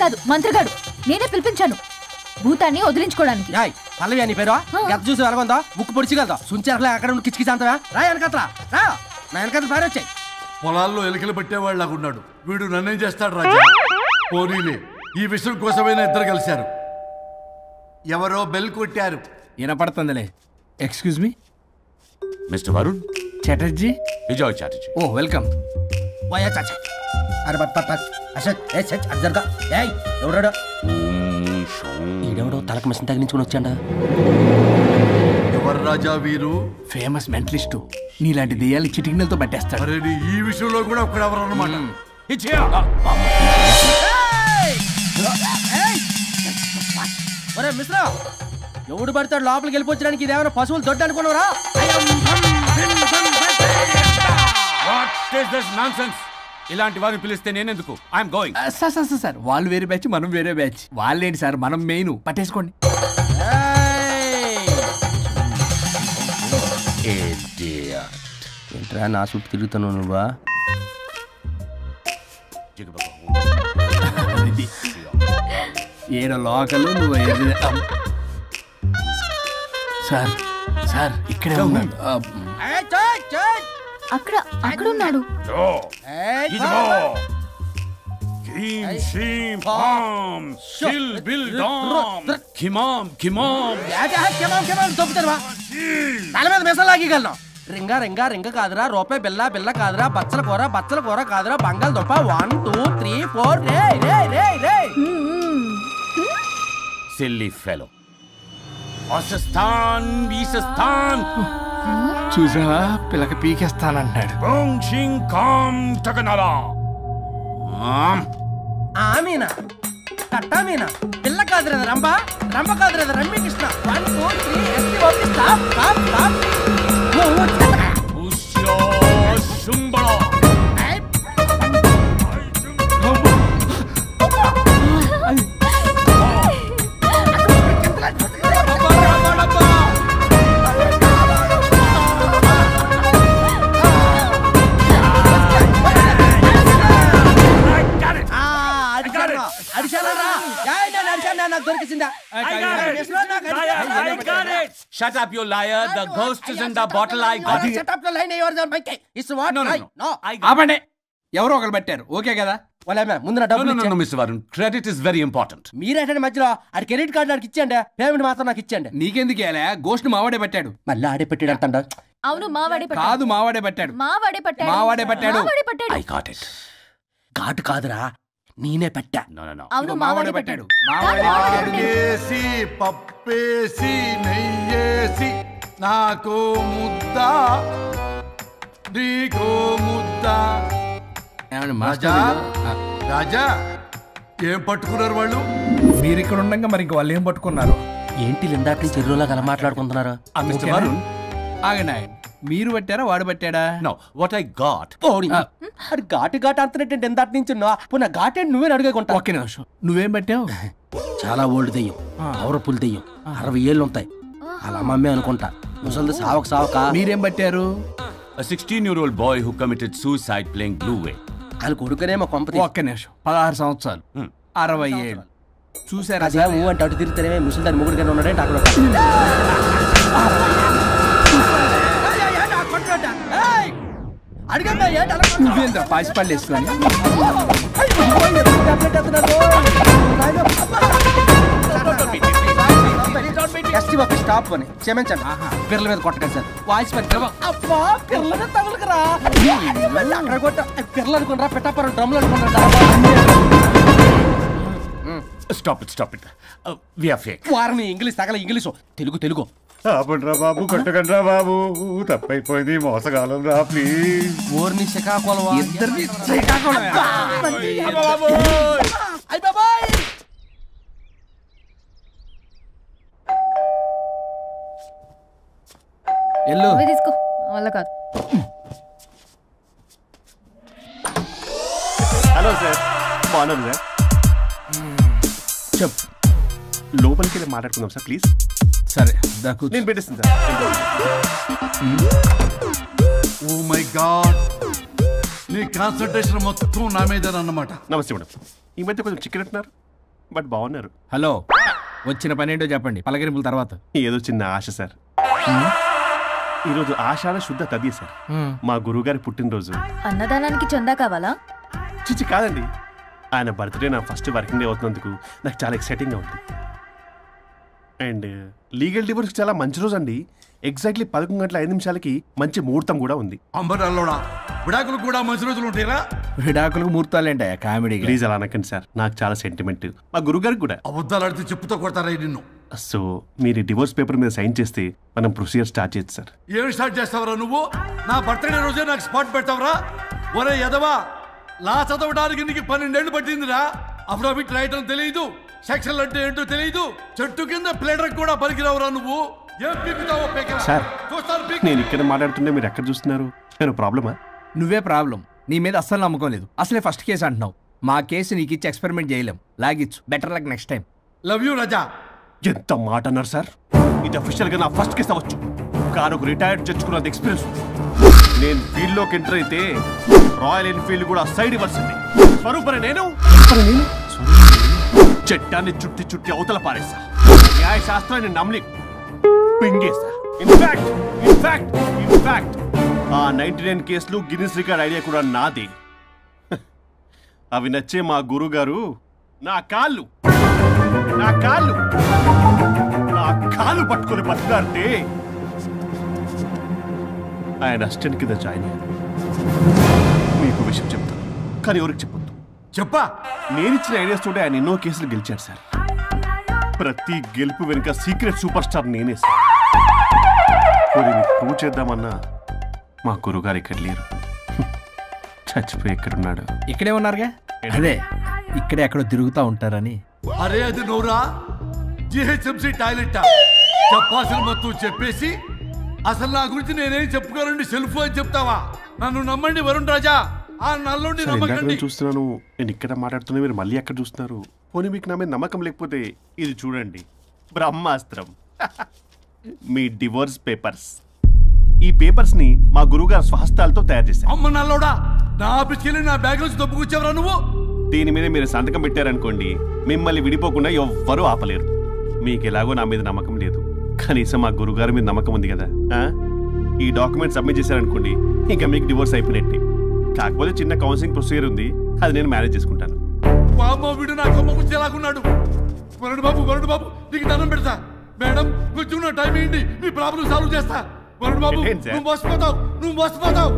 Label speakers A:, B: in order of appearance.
A: కాదు మంత్రగాడు. నేనే పిలిపించాను భూతాన్ని వదిలించుకోవడానికి.
B: పల్లవి అని పేరు గత చూసి వెలగొందా ముక్కు పొడిచిగలదా సుంచరలే అక్కడ ఉండి కిచకిచ అంతవా రా వెనకత్రా రా నా వెనకత్ర పారి వచ్చాయి.
C: పొలాల్లో ఎలికలు పట్టేవాళ్ళగా ఉన్నాడు వీడు. నన్నేం చేస్తాడు రాజా? పోనీలే, ఈ విషయం కోసమైనా ఇద్దరు కలిశారు. ఎవరో బెల్ కొట్టారు.
D: వినపడుతుందిలే. Excuse me
E: mister Varun
D: Chatterjee.
E: Vijay Chatterjee.
D: Oh welcome.
B: వాయా చాచా అరే బట్ అశోక్ ఏ సచ్ అర్జర్గా ఏయ్ ఎవడాడు? ఈడెవడో తలకు మిషన్ తగిలించుకుని వచ్చాడ.
C: ఎవరు రాజా వీరు?
D: Famous mentalist. నీలాంటి దెయ్యాలు చిటికినలతో పట్టేస్తాడు.
C: అరే ఈ విషయంలో కూడా ఒకడెవరు అన్నమాట.
B: ఒరే మిశ్రా, ఎవడు పడతాడు లోపలికి వెళ్ళిపోవడానికి? ఇదేమైనా పశువులు దొడ్డు అనుకున్నారా?
E: ఇలాంటి వారిని పిలిస్తే నేనెందుకు? I'm going.
D: సార్ వాళ్ళు వేరే బ్యాచ్, మనం వేరే బ్యాచ్. వాళ్ళేంటి సార్, మనం మెయిన్. పట్టేసుకోండి.
B: ఏంట్రా నా చుట్టూ తిరుగుతున్నావు నువ్వా?
D: ఏడ లోకల్ నువ్వు. సార్ సార్ ఇక్కడే ఉన్నాడు.
A: అక్కడ అక్కడ ఉన్నాడు.
B: తల మీద మెసలాగలను. రింగా రింగా రింగ కాదురా, రూపాయి బిల్ల బిల్ల కాదురా, బచ్చల కూర కాదురా, బంగాళదుంప 1 2 3 4 రే రే రే రే.
E: Silly fellow.
D: చూసావా, పిల్లకి పీకేస్తానంటున్నాడు.
B: ఆమీనా కట్టామీనా పిల్ల కాదురా రంభ, రంభ కాదురా Ramya Krishna. 1 2 3 ST okay stop stop stop.
E: Shut up, you liar. The ghost is in the bottle. I got it.
B: Shut up the line. Yours on my case. It's what?
E: No.
D: ఆపండి. ఎవరో ఒకరు పెట్టారు. Okay కదా?
B: ముందు నా డబ్బులు
E: No, Mr. Varun. Credit is very important.
B: మీరేంటంటే మధ్యలో ఆడి క్రెడిట్ కార్డు నాకు ఇచ్చేయండి, పేమెంట్ మాత్రం నాకు ఇచ్చేయండి.
D: నీకెందుకు ఇలా? గోస్ట్ మావాడే పెట్టాడు.
B: మళ్ళీ ఆడే పెట్టాడు అంట.
A: అవును మావాడే పట్టాడు.
D: కాదు మావాడే పెట్టాడు.
A: మావాడే పట్టాడు.
D: మావాడే పట్టాడు.
E: I got it.
B: ఘాటు కాదురా, నేనే పెట్టా.
E: No.
A: అవును మావాడే పట్టాడు.
C: ఆకేసి పప్పేసి నెయ్యేసి నాకు ముద్ద నీకో ముద్ద. రాజా రాజా ఏం పట్టుకున్నారు వాళ్ళు?
D: మీరు ఇక్కడ ఉండగా మరి ఇంక వాళ్ళు ఏం పట్టుకున్నారు?
B: ఏంటి లిందాటి చెరువులా కల మాట్లాడుకుంటున్నారు?
E: Mr. Varun.
D: ఆగండి. మీరు పట్టారా వాడు పట్టాడా?
E: No, what I got.
B: అది ఘాటు అంతనేటంటే ఎందాటి నుంచి నా ఘాటే నువ్వే అడిగేకుంటా.
D: ఒక్క నిమిషం. నువ్వేం పట్టావు?
B: చాలా ఓల్డ్ దెయ్యం, పవర్ఫుల్ దెయ్యం, 60 ఏళ్ళు ఉంటాయి. అలా అమ్మమ్మే అనుకుంటా. ముసలిది సావక.
D: మీరేం పట్టారు?
E: A 16-year-old boy who committed suicide playing Blue Whale.
B: వాళ్ళ కొడుకునేమో కొంపతి.
D: ఒక్క నిమిషం. 16 సంవత్సరాలు, 60 ఏళ్ళు. చూసారా?
B: అదే ఊ అంటే అటు తిరుగుతానే ముసలి దాని ముగ్గురు ఉన్నాడంటే అక్కడ.
D: నువ్వేంద్ర పాసిపళ్ళు వేసుకొని
B: స్టాప్ అని క్షమించండి. పిల్లల మీద కొట్టకండి సార్. వాయిస్ పిల్లల మీద తగులుకురా. అక్కడ కొట్ట పిల్లలు అనుకున్నారా, పెట్టాపరం డ్రమ్లు అనుకున్నారా?
E: Stop it. We are fake.
B: వారిని ఇంగ్లీష్ తగల ఇంగ్లీషు తెలుగు.
F: ఆపండ్రా బాబు, కొట్టకండ్రా బాబు, తప్పైపోయింది, మోసగాలం రా ప్లీజ్.
B: ఊరిని శ్రీకాకుళం
D: ఇద్దరిని శ్రీకాకుళం. ఎల్లు
A: తీసుకో వల్ల కాదు.
F: హలో సార్, బాగున్నాను సార్.
D: చెప్పు.
F: లోపలికి వెళ్ళి మాట్లాడుకుందాం సార్ ప్లీజ్.
D: సరే దాకు
F: నేను పెట్టేస్తాను సార్.
C: ఓ మై గాడ్, నీ కాన్సన్ట్రేషన్ మొత్తం నా మీద అన్నమాట.
F: నమస్తే మేడం. ఈ మధ్య కొంచెం చికెన్ అంటున్నారు.
G: బట్ బాగున్నారు.
D: హలో, వచ్చిన పని ఏంటో చెప్పండి, పలకరింపుల తర్వాత.
G: ఏదో చిన్న ఆశ సార్. ఈరోజు ఆషాఢ శుద్ధ తది సార్, మా గురువుగారి పుట్టినరోజు.
A: అన్నదానానికి చందా కావాలా?
G: చిచ్చి కాదండి, ఆయన బర్త్డే నా ఫస్ట్ వర్కింగ్ డే అవుతున్నందుకు నాకు చాలా ఎక్సైటింగ్గా ఉంది. అండ్ లీగల్ డివోర్స్కి చాలా మంచి రోజు అండి. ఎగ్జాక్ట్లీ 11:05 మంచి ముహూర్తం కూడా ఉంది.
C: అంబరాల్లోడా విడాకులు కూడా మంచి రోజులు ఉంటాయిరా?
D: విడాకులకు ముహూర్తాలు ఏంటా కామెడీ?
G: ప్లీజ్ అలా అనకండి సార్, నాకు చాలా సెంటిమెంట్, మా గురువుగారికి కూడా.
C: అబద్ధాలు ఆడితే చెప్పుతో కొడతారా నిన్ను?
G: సో మీరు డివోర్స్ పేపర్ మీద సైన్ చేస్తే మనం ప్రొసీజర్ స్టార్ట్ చేయొచ్చు సార్.
C: ఏమి స్టార్ట్ చేస్తావరా నువ్వు? నా బర్త్డే రోజే నాకు స్పాట్ పెడతావరా? ఒరే ఎదవా, లా చదవడానికి నీకు 12 ఏళ్ళు పట్టిందిరా. అఫిడవిట్ రాయటం తెలియదు, సెక్షన్ అంటే ఏంటో తెలియదు, చెట్టు కింద ప్లేడర్ కూడా పలికిరావురా నువ్వు. ఏం పీకుతావో
G: సార్, నేను ఇక్కడ మాట్లాడుతుంటే మీరు ఎక్కడ చూస్తున్నారు? నేను ప్రాబ్లమా?
D: నువ్వే ప్రాబ్లం. నీ మీద అస్సలు నమ్మకం లేదు. అసలే ఫస్ట్ కేసు అంటున్నావు. మా కేసు నీకు ఇచ్చి ఎక్స్పెరిమెంట్ చేయలేం. లాగిచ్చు, better luck next time.
C: Love you Raja.
G: ఎంత మాట అన్నారు సార్? ఇది అఫీషియల్ గా నా ఫస్ట్ కేసు అవ్వచ్చు, కానీ ఒక రిటైర్డ్ జడ్జ్కున్నది ఎక్స్పీరియన్స్. నేను ఫీల్డ్ లోకి ఎంటర్ అయితే రాయల్ ఎన్ఫీల్డ్ కూడా సైడ్ ఇవ్వాల్సింది. స్వరూపనే నేను చట్టాన్ని చుట్టి చుట్టి అవతల పారేసా. న్యాయ శాస్త్రాన్ని నమ్మి పింగేసా. ఇన్ఫాక్ట్ ఆ 99 కేసులు గిన్నిస్ రికార్డ్ ఐడియా కూడా నాది. అవి నచ్చే మా గురువు గారు నా కాళ్ళు పట్టుకొని బతుకాడితే ఆయన అసిస్టెంట్ కింద జాయిన్ అయ్యాను. మీకు విషయం చెప్తాను, కానీ ఎవరికి చెప్పొద్దు.
C: చెప్పా.
G: నేనిచ్చిన ఐడియాస్ తోటి ఆయన ఎన్నో కేసులు గెలిచాడు సార్. ప్రతి గెలుపు వెనుక సీక్రెట్ సూపర్ స్టార్ నేనే సార్. ప్రూవ్ చేద్దామన్నా మా గురుగారు ఇక్కడ లేరు. చచ్చిపోయి ఎక్కడున్నాడు?
D: ఇక్కడే ఉన్నారుగా. అదే ఇక్కడే ఎక్కడో తిరుగుతూ ఉంటారని.
C: అరే అది నోరా, జిహెచ్ఎంసీ టాయిలెట్ చెప్పాల్సిన మొత్తం చెప్పేసి అసలు నా గురించి నేనేం చెప్పుకోరండి సెల్ఫ్ అని చెప్తావా? నన్ను నమ్మండి వరుణ్ రాజా, ఆ నల్లుండి నమ్మకండి.
G: చూస్తున్నాను, నేను ఇక్కడ మాట్లాడుతున్నా, మీరు మళ్ళీ ఎక్కడ చూస్తున్నారు? పోనీ మీకు నా మీద నమ్మకం లేకపోతే ఇది చూడండి, బ్రహ్మాస్త్రం. మీ డివోర్స్ పేపర్స్. ఈ పేపర్స్ ని మా గురువుగారు స్వహస్తాలతో తయారు చేశారు.
C: అమ్మ నల్లోడా, నా ఆఫీస్కి వెళ్ళి నా బ్యాగ్ నుంచి దొబ్బుకొచ్చావరా నువ్వు?
G: దీని మీద మీరు సంతకం పెట్టారనుకోండి, మిమ్మల్ని విడిపోకుండా ఎవ్వరూ ఆపలేరు. మీకు ఎలాగో నా మీద నమ్మకం లేదు, కనీసం మా గురుగారి మీద నమ్మకం ఉంది కదా. ఈ డాక్యుమెంట్ సబ్మిట్ చేశారనుకోండి, ఇంకా మీకు డివోర్స్ అయిపోయినట్టే. కాకపోతే చిన్న కౌన్సిలింగ్ ప్రొసీజర్ ఉంది, అది నేను మేనేజ్ చేసుకుంటాను.
C: వీడు నా కొమ్మ గురించి ఎలాగున్నాడు? వరుణ్ బాబు నీకు దండం పెడతా. మేడం కొంచెం నా టైం ఏంటి, మీ ప్రాబ్లం సాల్వ్ చేస్తా. వరుణ్ బాబు నువ్వు మోసపోతావు.